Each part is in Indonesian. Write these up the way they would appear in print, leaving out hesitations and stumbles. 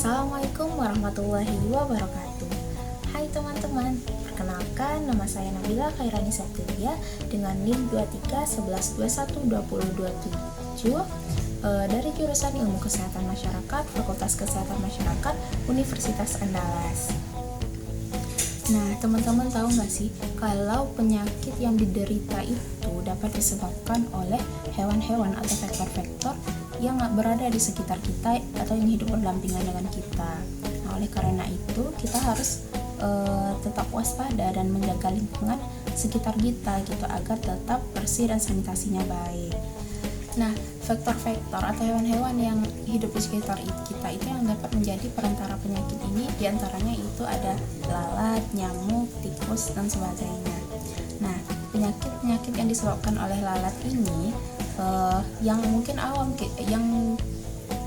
Assalamualaikum warahmatullahi wabarakatuh. Hai teman-teman, perkenalkan nama saya Nabila Khairani Septilia dengan NIM 2311212027 dari jurusan Ilmu Kesehatan Masyarakat, Fakultas Kesehatan Masyarakat, Universitas Andalas. Nah, teman-teman tahu nggak sih kalau penyakit yang diderita itu dapat disebabkan oleh hewan-hewan atau vektor-vektor yang berada di sekitar kita atau yang hidup berdampingan dengan kita. Nah, oleh karena itu kita harus tetap waspada dan menjaga lingkungan sekitar kita gitu agar tetap bersih dan sanitasinya baik. Nah, vektor-vektor atau hewan-hewan yang hidup di sekitar kita itu yang dapat menjadi perantara penyakit ini diantaranya itu ada lalat, nyamuk, tikus, dan sebagainya. Nah, penyakit-penyakit yang disebabkan oleh lalat ini yang mungkin yang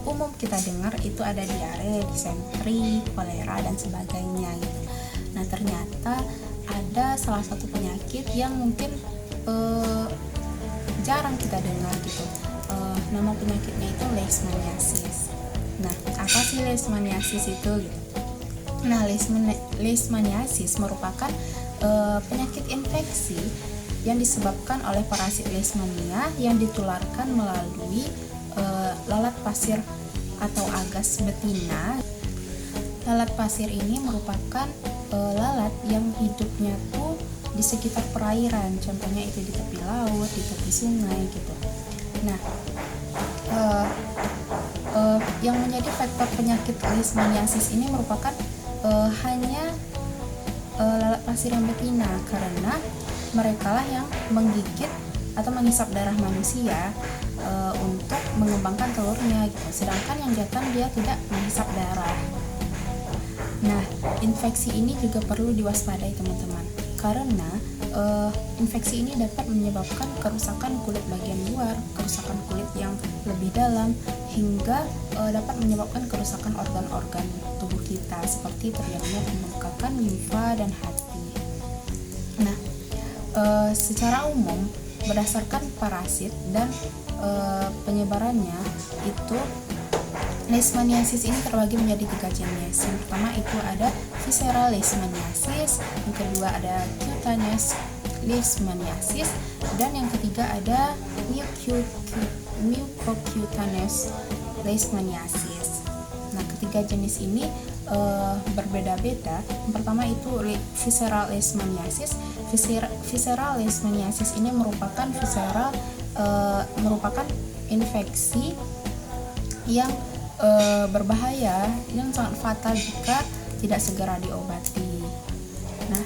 umum kita dengar itu ada diare, disentri, kolera, dan sebagainya gitu. Nah, ternyata ada salah satu penyakit yang mungkin jarang kita dengar gitu. Nama penyakitnya itu leishmaniasis. Nah, apa sih leishmaniasis itu gitu? Nah, leishmaniasis merupakan penyakit infeksi yang disebabkan oleh parasit Leishmania yang ditularkan melalui lalat pasir atau agas betina. Lalat pasir ini merupakan lalat yang hidupnya tuh di sekitar perairan, contohnya itu di tepi laut, di tepi sungai gitu. Nah, yang menjadi faktor penyakit leishmaniasis ini merupakan hanya lalat pasir yang betina, karena mereka lah yang menggigit atau menghisap darah manusia untuk mengembangkan telurnya gitu. Sedangkan yang jantan dia tidak menghisap darah. Nah, infeksi ini juga perlu diwaspadai teman-teman, karena infeksi ini dapat menyebabkan kerusakan kulit bagian luar, kerusakan kulit yang lebih dalam, hingga dapat menyebabkan kerusakan organ-organ tubuh kita seperti terjadinya pembengkakan limfa dan hati. Nah, secara umum berdasarkan parasit dan penyebarannya itu leishmaniasis ini terbagi menjadi 3 jenis. Yang pertama itu ada visceral leishmaniasis, yang kedua ada cutaneous leishmaniasis, dan yang ketiga ada mucocutaneous leishmaniasis. Nah, ketiga jenis ini berbeda-beda. Yang pertama itu visceral leishmaniasis. Visceral leishmaniasis ini merupakan infeksi yang berbahaya, yang sangat fatal jika tidak segera diobati. Nah,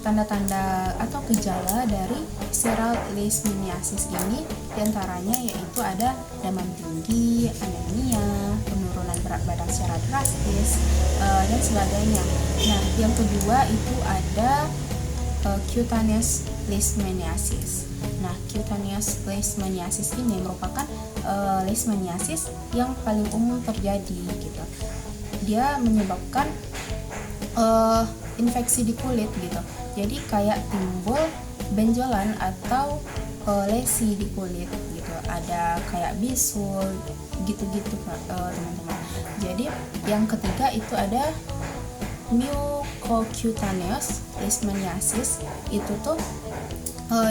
tanda-tanda atau gejala dari visceral leishmaniasis ini diantaranya yaitu ada demam tinggi, anemia, penurunan berat badan secara drastis, dan sebagainya. Nah, yang kedua itu ada cutaneous leishmaniasis. Nah, cutaneous leishmaniasis ini merupakan leishmaniasis yang paling umum terjadi gitu. Dia menyebabkan infeksi di kulit gitu. Jadi kayak timbul benjolan atau lesi di kulit gitu. Ada kayak bisul gitu-gitu teman-teman. Jadi yang ketiga itu ada mucocutaneous leishmaniasis. Itu tuh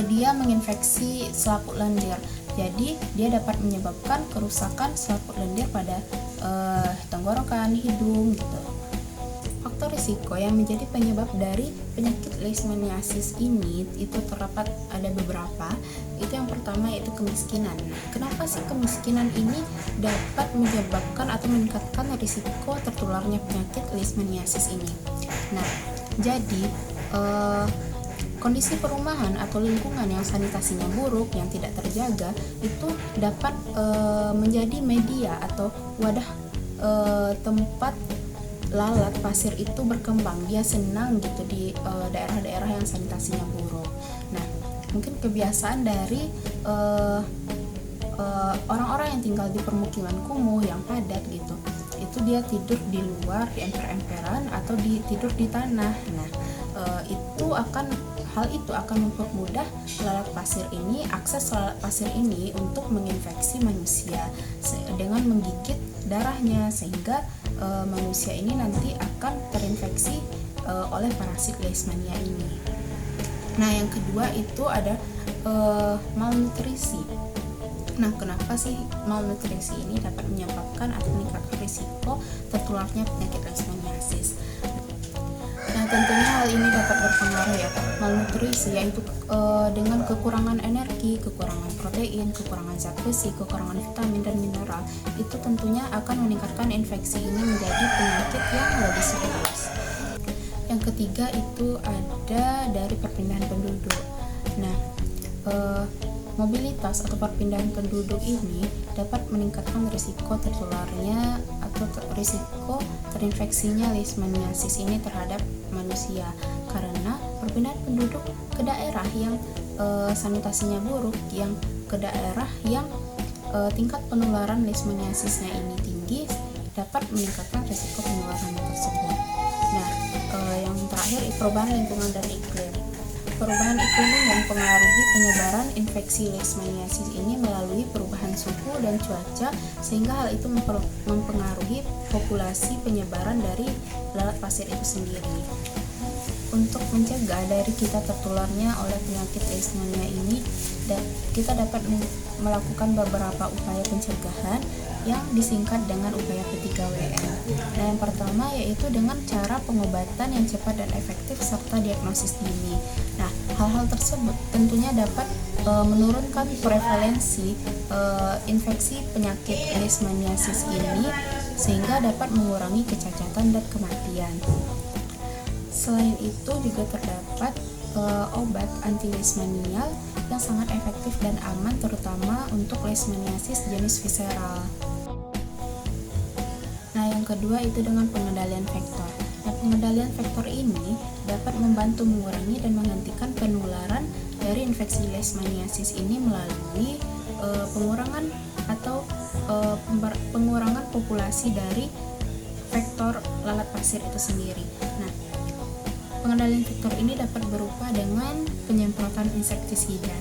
dia menginfeksi selaput lendir. Jadi dia dapat menyebabkan kerusakan selaput lendir pada tenggorokan, hidung gitu. Faktor risiko yang menjadi penyebab dari penyakit leishmaniasis ini itu terdapat ada beberapa. Itu yang pertama yaitu kemiskinan. Kenapa sih kemiskinan ini dapat menyebabkan atau meningkatkan risiko tertularnya penyakit leishmaniasis ini? Nah, jadi kondisi perumahan atau lingkungan yang sanitasinya buruk, yang tidak terjaga, itu dapat menjadi media atau wadah tempat lalat pasir itu berkembang. Dia senang gitu di daerah-daerah yang sanitasinya buruk. Nah, mungkin kebiasaan dari orang-orang yang tinggal di permukiman kumuh yang padat gitu, itu dia tidur di luar, di emper-emperan, atau tidur di tanah. Nah, hal itu akan mempermudah akses lalat pasir ini untuk menginfeksi manusia dengan menggigit darahnya, sehingga manusia ini nanti akan terinfeksi oleh parasit Leishmania ini. Nah, yang kedua itu ada malnutrisi. Nah, kenapa sih malnutrisi ini dapat menyebabkan atau meningkatkan risiko tertularnya penyakit leishmaniasis? Nah, tentunya hal ini dapat berpengaruh ya. Malnutrisi yaitu dengan kekurangan energi, kekurangan protein, kekurangan zat besi, kekurangan vitamin dan mineral, itu tentunya akan meningkatkan infeksi ini menjadi penyakit yang lebih serius. Yang ketiga itu ada dari perpindahan penduduk. Nah, mobilitas atau perpindahan penduduk ini dapat meningkatkan risiko tertularnya atau risiko terinfeksinya leishmaniasis ini terhadap manusia, karena perpindahan penduduk ke daerah yang sanitasinya buruk, yang ke daerah yang tingkat penularan leishmaniasisnya ini tinggi, dapat meningkatkan risiko penularan tersebut. Nah, yang terakhir perubahan lingkungan dan iklim. Perubahan iklim yang mempengaruhi penyebaran infeksi leishmaniasis ini melalui perubahan suhu dan cuaca, sehingga hal itu mempengaruhi populasi penyebaran dari lalat pasir itu sendiri. Untuk mencegah dari kita tertularnya oleh penyakit leishmania ini, kita dapat melakukan beberapa upaya pencegahan yang disingkat dengan upaya P3WN. Nah, yang pertama yaitu dengan cara pengobatan yang cepat dan efektif serta diagnosis dini. Nah, hal-hal tersebut tentunya dapat menurunkan prevalensi infeksi penyakit leishmaniasis ini, sehingga dapat mengurangi kecacatan dan kematian. Selain itu juga terdapat obat anti leishmanial yang sangat efektif dan aman, terutama untuk leishmaniasis jenis visceral. Nah, yang kedua itu dengan pengendalian vektor. Nah, pengendalian vektor ini dapat membantu mengurangi dan menghentikan penularan dari infeksi leishmaniasis ini melalui pengurangan atau pengurangan populasi dari vektor lalat pasir itu sendiri. Nah, pengendalian vektor ini dapat berupa dengan penyemprotan insektisida.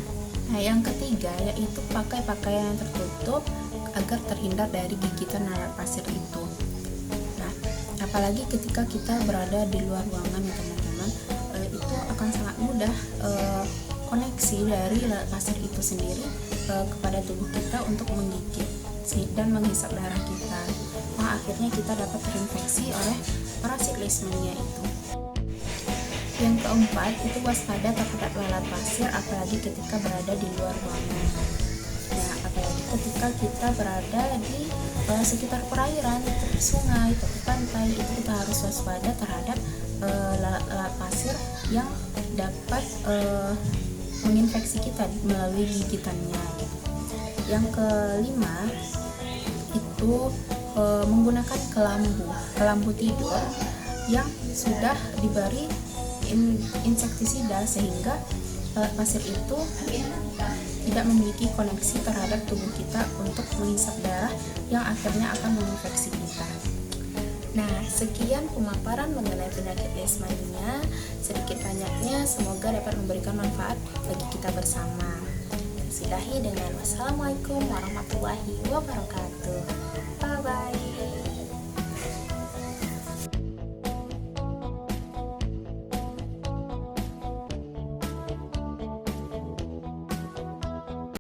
Nah, yang ketiga yaitu pakai pakaian yang tertutup agar terhindar dari gigitan lalat pasir itu. Nah, apalagi ketika kita berada di luar ruangan ya teman-teman, itu akan sangat mudah koneksi dari lalat pasir itu sendiri kepada tubuh kita untuk menggigit dan menghisap darah kita. Nah, akhirnya kita dapat terinfeksi oleh parasit leishmania itu. Yang keempat itu waspada terhadap lalat pasir, apalagi ketika berada di luar ruangan. Nah, apalagi ketika kita berada di sekitar perairan, tepi sungai, tepi pantai, itu kita harus waspada terhadap lalat pasir yang dapat menginfeksi kita melalui gigitannya. Yang kelima itu menggunakan kelambu tidur yang sudah diberi insektisida, sehingga lalat pasir itu tidak memiliki koneksi terhadap tubuh kita untuk menghisap darah yang akhirnya akan menginfeksi kita. Nah, sekian pemaparan mengenai penyakit leishmania. Sedikit banyaknya semoga dapat memberikan manfaat bagi kita bersama. Sudahi dengan wassalamualaikum warahmatullahi wabarakatuh. Bye bye.